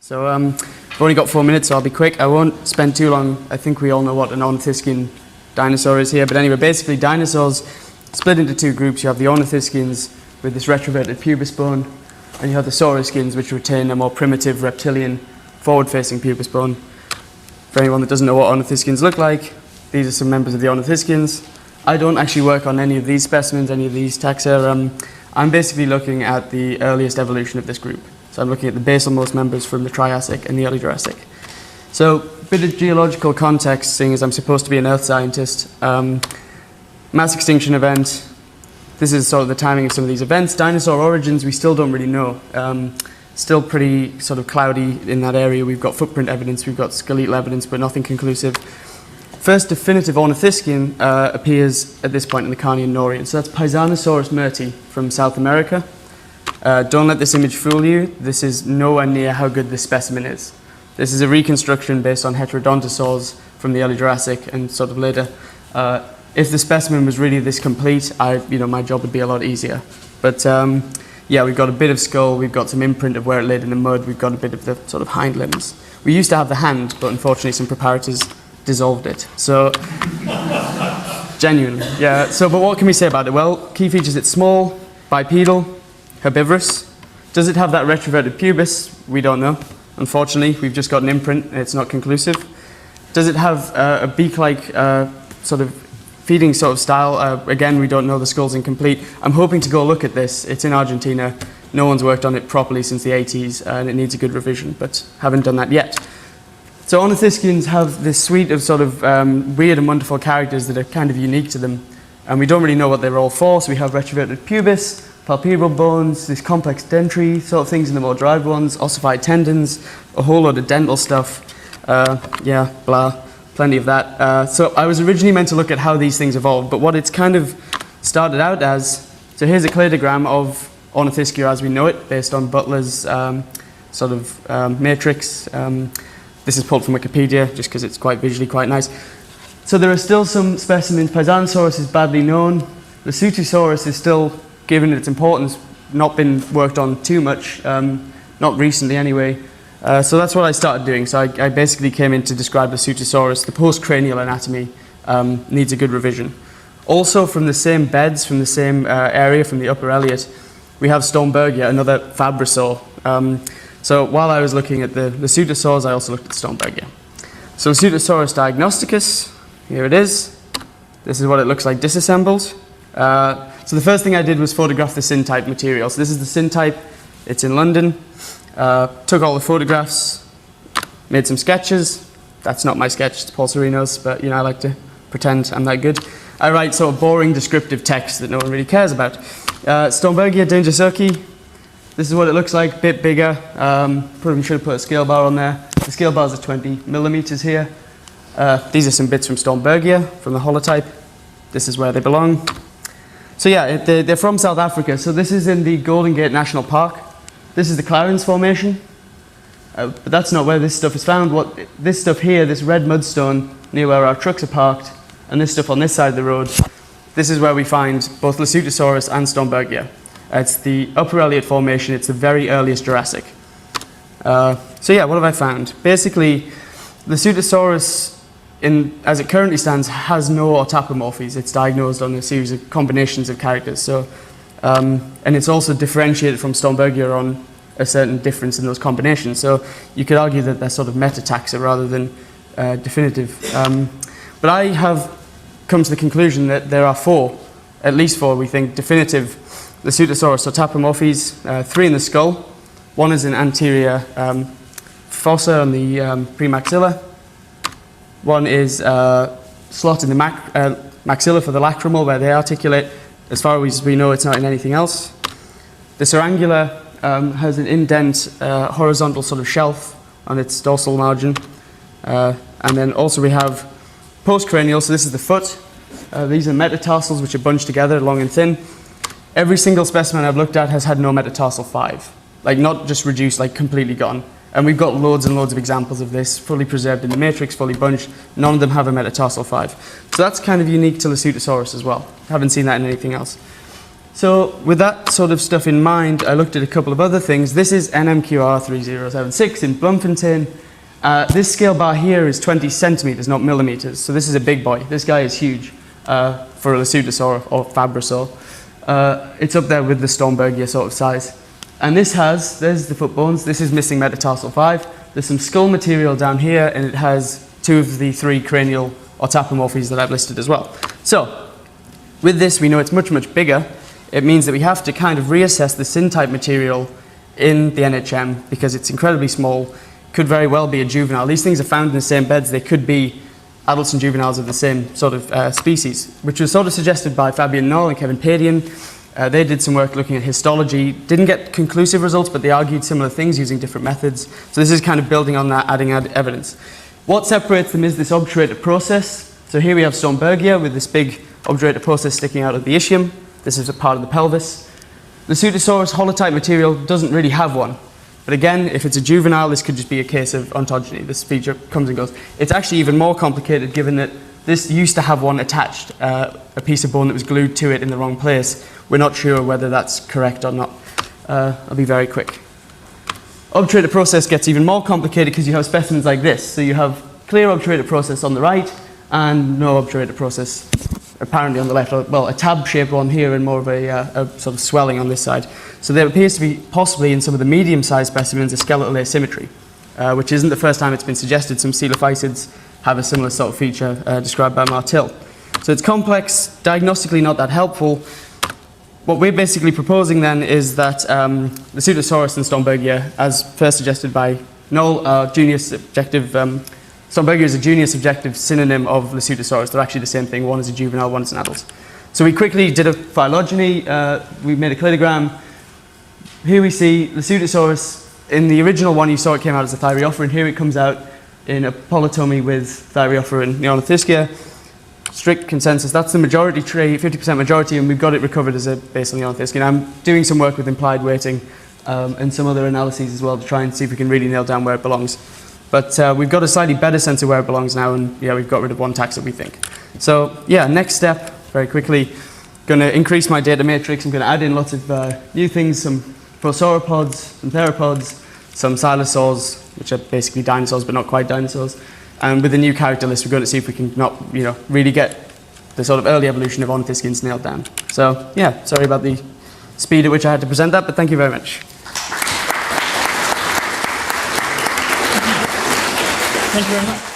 So I've only got 4 minutes, so I'll be quick. I won't spend too long. I think we all know what an Ornithiscian dinosaur is here. But anyway, basically dinosaurs split into two groups. You have the Ornithiscians with this retroverted pubis bone, and you have the Saurischians, which retain a more primitive reptilian forward-facing pubis bone. For anyone that doesn't know what Ornithiscians look like, these are some members of the Ornithiscians. I don't actually work on any of these specimens, any of these taxa. I'm basically looking at the earliest evolution of this group. So I'm looking at the basal-most members from the Triassic and the early Jurassic. So a bit of geological context, seeing as I'm supposed to be an earth scientist. Mass extinction event. This is sort of the timing of some of these events. Dinosaur origins, we still don't really know. Still pretty sort of cloudy in that area. We've got footprint evidence, we've got skeletal evidence, but nothing conclusive. First definitive Ornithiscian appears at this point in the Carnian-Norian. So that's Paisanosaurus myrti from South America. Don't let this image fool you. This is nowhere near how good this specimen is. This is a reconstruction based on heterodontosaurs from the early Jurassic and sort of later. If the specimen was really this complete, my job would be a lot easier. But yeah, we've got a bit of skull, we've got some imprint of where it laid in the mud, we've got a bit of the sort of hind limbs. We used to have the hand, but unfortunately some preparators dissolved it. So, genuinely, yeah. So, but what can we say about it? Well, key features, it's small, bipedal, herbivorous. Does it have that retroverted pubis? We don't know. Unfortunately, we've just got an imprint, and it's not conclusive. Does it have a beak-like sort of feeding sort of style? Again, we don't know, the skull's incomplete. I'm hoping to go look at this. It's in Argentina. No one's worked on it properly since the 80s, and it needs a good revision, but haven't done that yet. So Ornithiscians have this suite of sort of weird and wonderful characters that are kind of unique to them, and we don't really know what they're all for. So we have retroverted pubis, palpebral bones, this complex dentary sort of things in the more derived ones, ossified tendons, a whole load of dental stuff. Yeah, blah, plenty of that. So I was originally meant to look at how these things evolved, but what it's kind of started out as, so here's a cladogram of Ornithischia as we know it, based on Butler's sort of matrix. This is pulled from Wikipedia, just because it's quite visually quite nice. So there are still some specimens. Paisanosaurus is badly known. Lesothosaurus is still, given its importance, not been worked on too much, not recently anyway. So that's what I started doing. So I basically came in to describe Lesothosaurus. The postcranial anatomy needs a good revision. Also from the same beds, from the same area, from the upper Elliot, we have Stormbergia, another Fabrasaur. So while I was looking at the Lesothosaurs, I also looked at Stormbergia. So Lesothosaurus diagnosticus, here it is. This is what it looks like disassembled. So the first thing I did was photograph the syntype material. So this is the syntype, it's in London. Took all the photographs, made some sketches. That's not my sketch, it's Paul Serino's, but I like to pretend I'm that good. I write sort of boring descriptive text that no one really cares about. Stormbergia dangersuki. This is what it looks like, a bit bigger. Probably should have put a scale bar on there. The scale bars are 20 millimeters here. These are some bits from Stormbergia, from the holotype. This is where they belong. So yeah, they're from South Africa. So this is in the Golden Gate National Park. This is the Clarence Formation. But that's not where this stuff is found. This stuff here, this red mudstone near where our trucks are parked, and this stuff on this side of the road, this is where we find both Lesothosaurus and Stormbergia. It's the Upper Elliot Formation, it's the very earliest Jurassic. So yeah, what have I found? Basically, Lesothosaurus, as it currently stands, has no autapomorphies. It's diagnosed on a series of combinations of characters. So, and it's also differentiated from Stormbergia on a certain difference in those combinations. So you could argue that they're sort of metataxa rather than definitive. But I have come to the conclusion that there are at least four, we think, definitive Lesothosaurus autapomorphies, 3 in the skull. One is an anterior fossa on the premaxilla. One is slot in the maxilla for the lacrimal where they articulate. As far as we know, it's not in anything else. The Sarangula has an indent horizontal sort of shelf on its dorsal margin. And then also we have postcranial, so this is the foot. These are metatarsals which are bunched together, long and thin. Every single specimen I've looked at has had no metatarsal 5. Like not just reduced, like completely gone. And we've got loads and loads of examples of this, fully preserved in the matrix, fully bunched. None of them have a metatarsal 5. So that's kind of unique to Lesothosaurus as well. Haven't seen that in anything else. So with that sort of stuff in mind, I looked at a couple of other things. This is NMQR 3076 in Bloemfontein. This scale bar here is 20 centimeters, not millimeters. So this is a big boy. This guy is huge for a Lesothosaur or Fabrasaur. It's up there with the Stormbergia sort of size. And this has, there's the foot bones. This is missing metatarsal 5. There's some skull material down here, and it has 2 of the 3 cranial autapomorphies that I've listed as well. So with this, we know it's much, much bigger. It means that we have to kind of reassess the syntype material in the NHM because it's incredibly small. Could very well be a juvenile. These things are found in the same beds. They could be adults and juveniles of the same sort of species, which was sort of suggested by Fabian Knoll and Kevin Padian. They did some work looking at histology. Didn't get conclusive results, but they argued similar things using different methods. So this is kind of building on that, adding evidence. What separates them is this obturator process. So here we have Stormbergia with this big obturator process sticking out of the ischium. This is a part of the pelvis. The Lesothosaurus holotype material doesn't really have one. But again, if it's a juvenile, this could just be a case of ontogeny. This feature comes and goes. It's actually even more complicated given that this used to have one attached, a piece of bone that was glued to it in the wrong place. We're not sure whether that's correct or not. I'll be very quick. Obturator process gets even more complicated because you have specimens like this. So you have clear obturator process on the right and no obturator process apparently on the left, well, a tab-shaped one here and more of a sort of swelling on this side. So there appears to be possibly in some of the medium-sized specimens a skeletal asymmetry, which isn't the first time it's been suggested. Some coelophysids have a similar sort of feature described by Martil. So it's complex, diagnostically not that helpful. What we're basically proposing then is that the Lesothosaurus and Stormbergia, as first suggested by Knoll, are junior subjective. Stormbergia is a junior subjective synonym of Lesothosaurus. They're actually the same thing. One is a juvenile, one is an adult. So we quickly did a phylogeny. We made a cladogram. Here we see Lesothosaurus. In the original one, you saw it came out as a Thyreophorine. Here it comes out in a polytomy with Thyreophorine Ornithiscia. Strict consensus. That's the majority trait, 50% majority, and we've got it recovered as a based on the Ornithiscian. I'm doing some work with implied weighting and some other analyses as well to try and see if we can really nail down where it belongs. But we've got a slightly better sense of where it belongs now, and yeah, we've got rid of one taxa, we think. So yeah, next step, very quickly, going to increase my data matrix. I'm going to add in lots of new things, some prosauropods, some theropods, some silosaurs, which are basically dinosaurs but not quite dinosaurs. And with the new character list, we're going to see if we can not, really get the sort of early evolution of Ornithiscians nailed down. So yeah, sorry about the speed at which I had to present that, but thank you very much. Thank you very much.